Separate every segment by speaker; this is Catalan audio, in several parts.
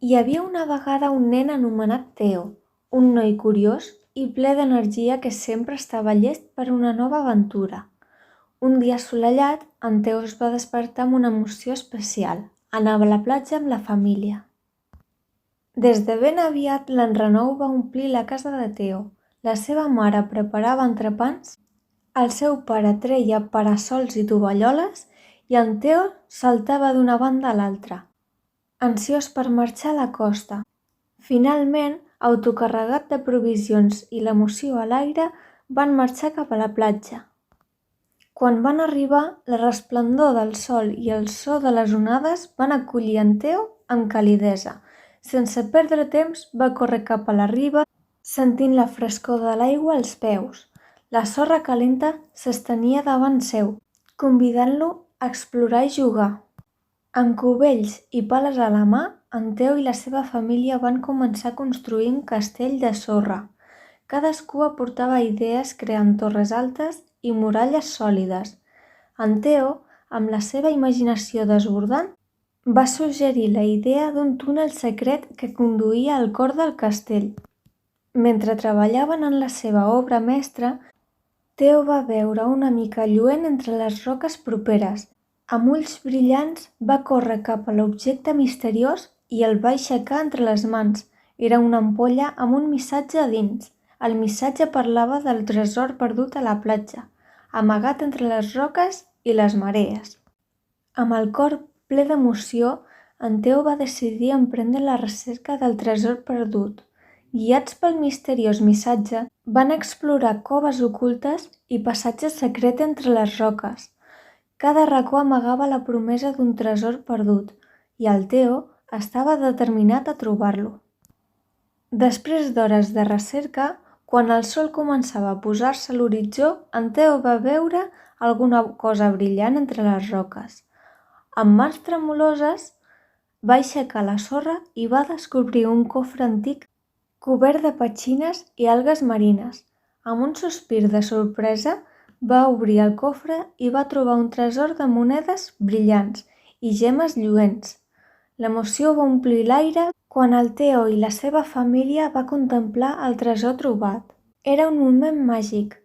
Speaker 1: Hi havia una vegada un nen anomenat Teo, un noi curiós i ple d'energia que sempre estava llest per una nova aventura. Un dia assolellat, en Teo es va despertar amb una emoció especial. Anava a la platja amb la família. Des de ben aviat l'enrenou va omplir la casa de Teo. La seva mare preparava entrepans, el seu pare treia para-sols i tovalloles i en Teo saltava d'una banda a l'altra, ansiós per marxar a la costa. Finalment, autocarregat de provisions i l'emoció a l'aire, van marxar cap a la platja. Quan van arribar, la resplendor del sol i el so de les onades van acollir en Teo amb calidesa. Sense perdre temps, va córrer cap a la riba, sentint la frescor de l'aigua als peus. La sorra calenta s'estenia davant seu, convidant-lo a explorar i jugar. Amb cubells i pales a la mà, en Teo i la seva família van començar a construir un castell de sorra. Cadascú aportava idees creant torres altes i muralles sòlides. En Teo, amb la seva imaginació desbordant, va suggerir la idea d'un túnel secret que conduïa al cor del castell. Mentre treballaven en la seva obra mestra, Teo va veure una mica lluent entre les roques properes. Amb ulls brillants va córrer cap a l'objecte misteriós i el va aixecar entre les mans. Era una ampolla amb un missatge a dins. El missatge parlava del tresor perdut a la platja, amagat entre les roques i les marees. Amb el cor ple d'emoció, en Teo va decidir emprendre la recerca del tresor perdut. Guiats pel misteriós missatge, van explorar coves ocultes i passatges secrets entre les roques. Cada racó amagava la promesa d'un tresor perdut i el Teo estava determinat a trobar-lo. Després d'hores de recerca, quan el sol començava a posar-se a l'horitzó, en Teo va veure alguna cosa brillant entre les roques. Amb mans tremoloses, va aixecar la sorra i va descobrir un cofre antic cobert de petxines i algues marines. Amb un sospir de sorpresa, va obrir el cofre i va trobar un tresor de monedes brillants i gemmes lluents. L'emoció va omplir l'aire quan el Teo i la seva família va contemplar el tresor trobat. Era un moment màgic,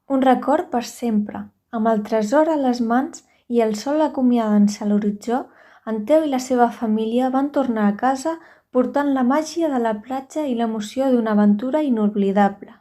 Speaker 1: un record per sempre. Amb el tresor a les mans i el sol acomiadant-se a l'horitzó, en Teo i la seva família van tornar a casa portant la màgia de la platja i l'emoció d'una aventura inoblidable.